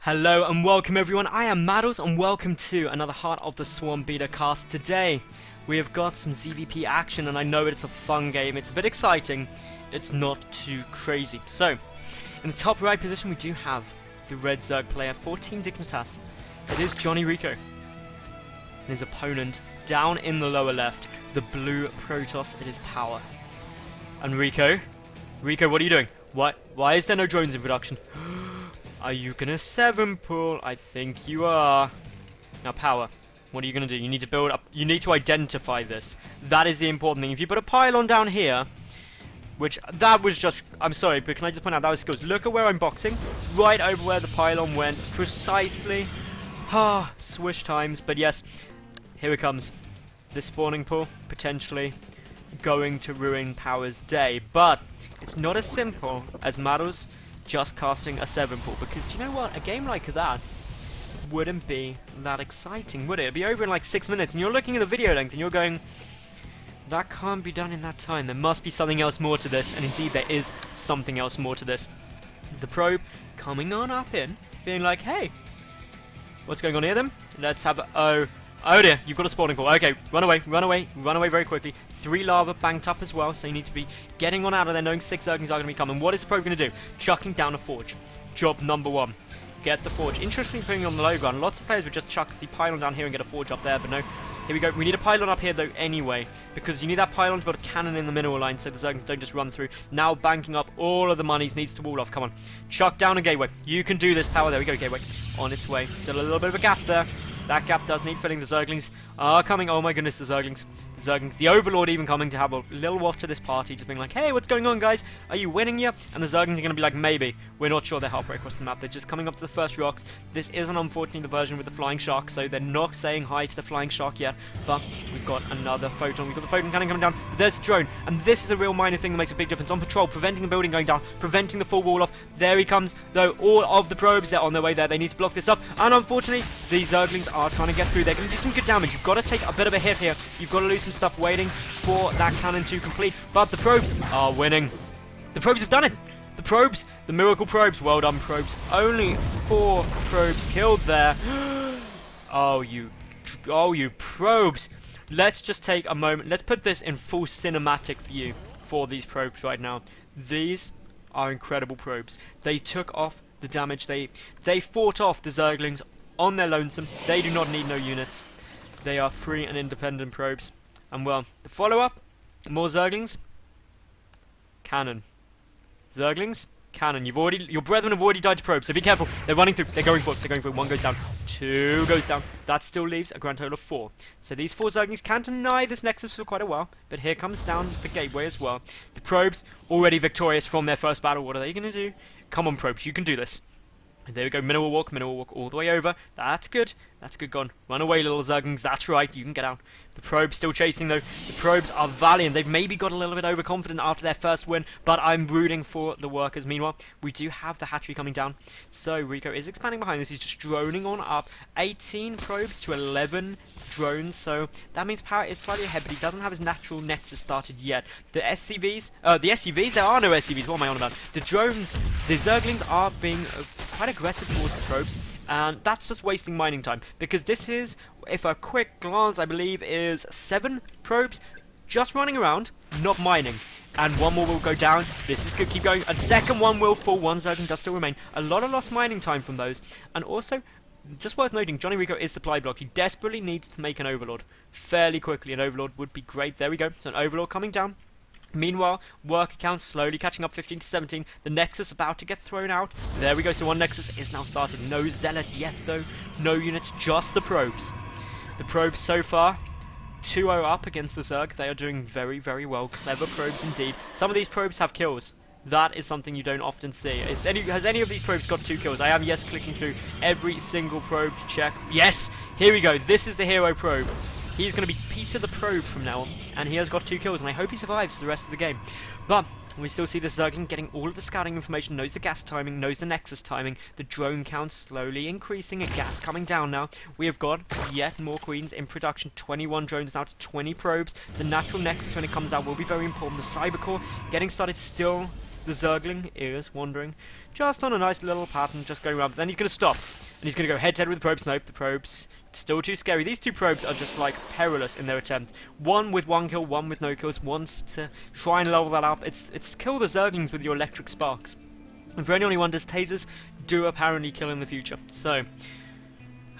Hello and welcome everyone, I am Madals and welcome to another Heart of the Swarm beta cast. Today we have got some ZVP action and I know it's a fun game, it's a bit exciting, it's not too crazy. So, in the top right position we do have the red Zerg player for Team Dignitas. It is JonnyREcco. And his opponent down in the lower left, the blue Protoss, it is Power. And Rico, what are you doing? Why is there no drones in production? Are you gonna 7-pull? I think you are. Now Power, what are you gonna do? You need to build up, you need to identify this. That is the important thing. If you put a pylon down here, which that was just, I'm sorry, but can I just point out that was skills. Look at where I'm boxing, right over where the pylon went, precisely. Swish times, but yes, here it comes. This spawning pool, potentially going to ruin Power's day, but it's not as simple as Madals just casting a 7-pull, because do you know what? A game like that wouldn't be that exciting, would it? It'd be over in like 6 minutes, and you're looking at the video length and you're going, that can't be done in that time. There must be something else more to this, and indeed there is something else more to this. The probe coming on up in, being like, hey, what's going on here then? Let's have a... Oh dear, you've got a spawning pool. Okay, run away very quickly. 3 lava banked up as well, so you need to be getting on out of there knowing 6 Zerglings are going to be coming. What is the probe going to do? Chucking down a forge. Job number 1. Get the forge. Interestingly, putting on the low ground. Lots of players would just chuck the pylon down here and get a forge up there, but no. Here we go. We need a pylon up here though anyway, because you need that pylon to build a cannon in the mineral line so the Zerglings don't just run through. Now banking up all of the monies, needs to wall off. Come on. Chuck down a gateway. You can do this, Power. There we go, gateway. On its way. Still a little bit of a gap there. That gap does need filling. The Zerglings are coming. Oh my goodness, the Zerglings. The Overlord even coming to have a little watch to this party, just being like, hey, what's going on, guys? Are you winning yet? And the Zerglings are going to be like, maybe. We're not sure. They're halfway across the map. They're just coming up to the first rocks. This isn't, unfortunately, the version with the flying shark, so they're not saying hi to the flying shark yet. But we've got another photon. We've got the photon cannon coming down. There's the drone. And this is a real minor thing that makes a big difference. On patrol, preventing the building going down, preventing the full wall off. There he comes, though. All of the probes, they're on their way there. They need to block this up. And unfortunately, these Zerglings are trying to get through. They're going to do some good damage. You've got to take a bit of a hit here. You've got to lose some stuff waiting for that cannon to complete. But the probes are winning. The probes have done it. The probes, the miracle probes. Well done, probes. Only 4 probes killed there. Oh, you probes. Let's just take a moment. Let's put this in full cinematic view for these probes right now. These are incredible probes. They took off the damage. They fought off the Zerglings on their lonesome. They do not need no units. They are free and independent probes. And well, the follow-up, more Zerglings, cannon. Zerglings, cannon. Your brethren have already died to probes, so be careful. They're running through. They're going for it. 1 goes down. 2 goes down. That still leaves a grand total of 4. So these 4 Zerglings can deny this Nexus for quite a while, but here comes down the gateway as well. The probes already victorious from their first battle. What are they going to do? Come on, probes. You can do this. And there we go, minimal walk all the way over. That's good. That's good gone. Run away, little Zerglings. That's right, you can get out. The probes still chasing, though. The probes are valiant. They've maybe got a little bit overconfident after their first win, but I'm rooting for the workers. Meanwhile, we do have the hatchery coming down. So, Rico is expanding behind this. He's just droning on up. 18 probes to 11 drones, so that means Power is slightly ahead, but he doesn't have his natural Nexus started yet. The SCVs, there are no SCVs, what am I on about? The drones, the Zerglings are being quite aggressive towards the probes, and that's just wasting mining time, because this is, if a quick glance, I believe is 7 probes just running around, not mining. And 1 more will go down. This is good, keep going. A second one will fall. 1 Zergling does still remain. A lot of lost mining time from those. And also, just worth noting, JonnyREcco is supply block. He desperately needs to make an Overlord fairly quickly. An Overlord would be great. There we go. So an Overlord coming down. Meanwhile, worker count slowly catching up, 15 to 17. The Nexus about to get thrown out. There we go. So 1 Nexus is now started. No Zealot yet, though. No units, just the probes. The probes so far, 2-0 up against the Zerg. They are doing very, very well. Clever probes indeed. Some of these probes have kills. That is something you don't often see. Has any of these probes got 2 kills? I am, yes, clicking through every single probe to check. Yes! Here we go. This is the hero probe. He's going to be Peter the Probe from now on, and he has got 2 kills, and I hope he survives the rest of the game. But we still see the Zergling getting all of the scouting information, knows the gas timing, knows the Nexus timing, the drone count slowly increasing, and gas coming down now. We have got yet more queens in production, 21 drones now to 20 probes. The natural Nexus when it comes out will be very important. The Cybercore getting started still the Zergling is wandering just on a nice little pattern, just going around. But then he's going to stop, and he's going to go head-to-head with the probes. Nope, the probes still too scary. These two probes are just like perilous in their attempt. One with 1 kill, one with no kills. One's to try and level that up. It's kill the Zerglings with your electric sparks. And for anyone who wonders, tasers do apparently kill in the future. So,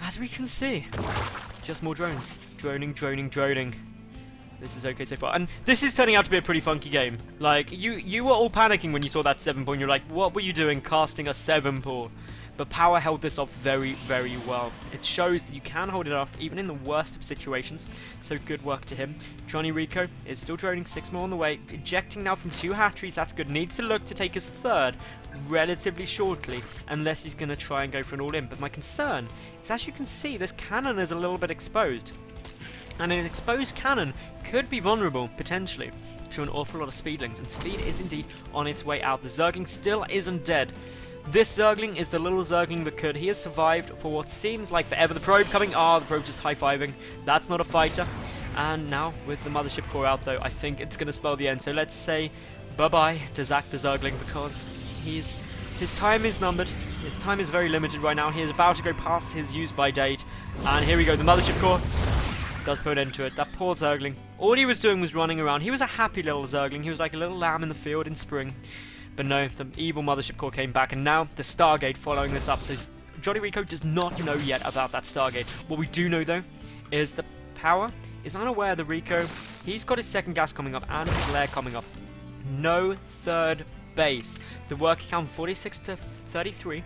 as we can see, just more drones. Droning, droning, droning. This is okay so far. And this is turning out to be a pretty funky game. Like, you were all panicking when you saw that 7 pool, and you're like, what were you doing casting a 7 pool? But Power held this off very, very well. It shows that you can hold it off, even in the worst of situations. So good work to him. JonnyREcco is still droning, 6 more on the way. Ejecting now from 2 hatcheries, that's good. Needs to look to take his 3rd relatively shortly, unless he's going to try and go for an all-in. But my concern is, as you can see, this cannon is a little bit exposed. And an exposed cannon could be vulnerable, potentially, to an awful lot of speedlings. And speed is indeed on its way out. The Zergling still isn't dead. This Zergling is the little Zergling that could. He has survived for what seems like forever. The probe coming. Ah, the probe just high-fiving. That's not a fighter. And now, with the mothership core out, though, I think it's going to spell the end. So let's say bye-bye to Zach the Zergling, because his time is numbered. His time is very limited right now. He is about to go past his use-by date. And here we go. The mothership core does put an end to it. That poor Zergling. All he was doing was running around. He was a happy little Zergling. He was like a little lamb in the field in spring. But no, the evil mothership core came back, and now the Stargate following this up. So JonnyREcco does not know yet about that Stargate. What we do know, though, is that Power is unaware that Rico, he's got his 2nd gas coming up and his lair coming up. No 3rd base. The work count 46 to 33.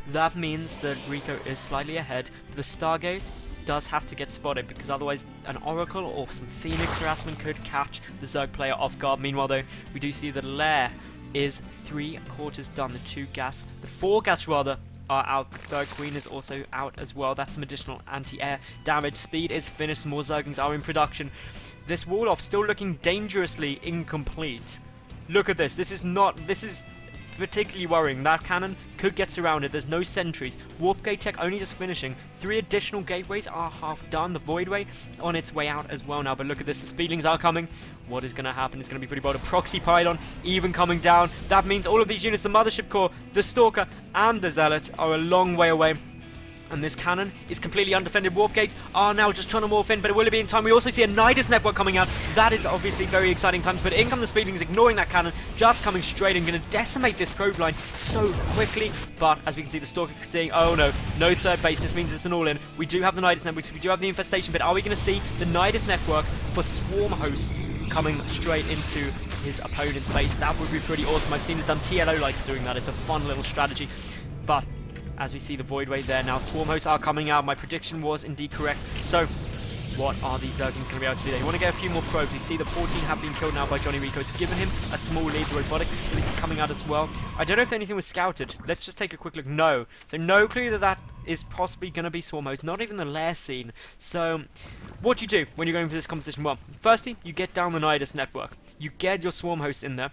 That means that Rico is slightly ahead. But the Stargate does have to get spotted, because otherwise an Oracle or some Phoenix harassment could catch the Zerg player off guard. Meanwhile, though, we do see the lair is 3/4 done. The 4 gas rather are out. The 3rd queen is also out as well. That's some additional anti-air damage. Speed is finished. More Zerglings are in production. This wall-off still looking dangerously incomplete. Look at this. This is particularly worrying. That cannon could get surrounded. There's no sentries. Warp gate tech only just finishing. 3 additional gateways are half done. The Voidway on its way out as well now. But look at this. The speedlings are coming. What is going to happen? It's going to be pretty bold. A proxy pylon even coming down. That means all of these units, the mothership core, the stalker, and the zealot, are a long way away. And this cannon is completely undefended. Warp gates are now just trying to morph in, but will it be in time? We also see a Nidus network coming out. That is obviously very exciting times, but in come the speedlings, ignoring that cannon, just coming straight in, going to decimate this probe line so quickly. But as we can see, the Stalker saying, oh no, no 3rd base. This means it's an all-in. We do have the Nidus network, we do have the infestation, but are we going to see the Nidus network for swarm hosts coming straight into his opponent's base? That would be pretty awesome. I've seen it done. TLO likes doing that. It's a fun little strategy. But as we see the Voidway there now, swarm hosts are coming out. My prediction was indeed correct. So, what are these Zerglings going to be able to do? They want to get a few more probes. We see the 14 have been killed now by JonnyREcco. It's given him a small lead. The robotics facility coming out as well. I don't know if anything was scouted. Let's just take a quick look. No. So no clue that is possibly going to be swarm host. Not even the lair scene. So, what do you do when you're going for this competition? Well, firstly, you get down the Nidus network. You get your swarm hosts in there.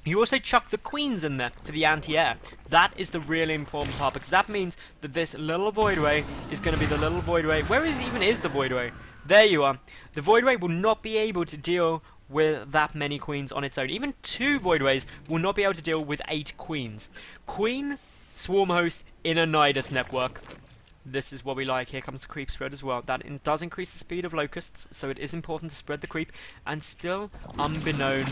You also chuck the queens in there for the anti-air. That is the really important part, because that means that this little Voidway is going to be the little Voidway. Where even is the Voidway? There you are. The Voidway will not be able to deal with that many queens on its own. Even 2 Voidways will not be able to deal with 8 queens. Queen, swarm host in a Nidus network. This is what we like. Here comes the creep spread as well. That does increase the speed of locusts, so it is important to spread the creep. And still, unbeknown.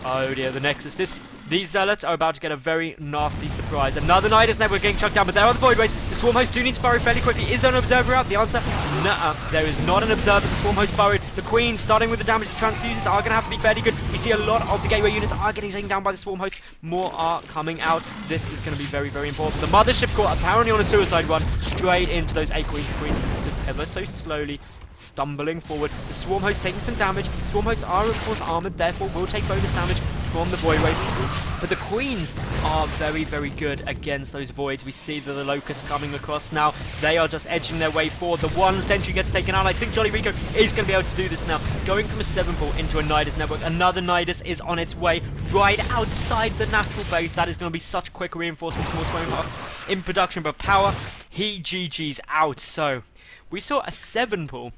Oh dear, the Nexus. These zealots are about to get a very nasty surprise. Another Nidus network getting chucked down, but there are the Voidways. The swarm hosts do need to burrow fairly quickly. Is there an observer out? The answer, nuh-uh. There is not an observer. The swarm hosts burrowed. The queens, starting with the damage of transfuses, are going to have to be fairly good. We see a lot of the gateway units are getting taken down by the swarm hosts. More are coming out. This is going to be very, very important. The mothership core apparently on a suicide run, straight into those 8 queens. The queens just ever so slowly stumbling forward. The swarm hosts taking some damage. Swarm hosts are of course armored, therefore will take bonus damage from the Voidways. But the queens are very, very good against those voids. We see that the locusts coming across now. They are just edging their way forward. The 1 sentry gets taken out. I think JonnyREcco is going to be able to do this now. Going from a 7 pool into a Nidus network. Another Nidus is on its way right outside the natural base. That is going to be such quick reinforcements, more swarm hosts in production. But Power, he GG's out. So, we saw a 7 pool,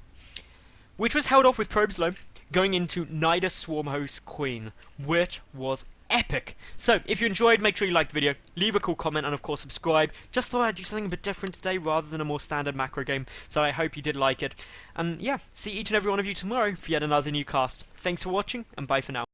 which was held off with probes low, going into Nidus Swarm Host Queen, which was epic. So, if you enjoyed, make sure you like the video, leave a cool comment, and of course subscribe. Just thought I'd do something a bit different today rather than a more standard macro game, so I hope you did like it. And yeah, see each and every one of you tomorrow for yet another new cast. Thanks for watching, and bye for now.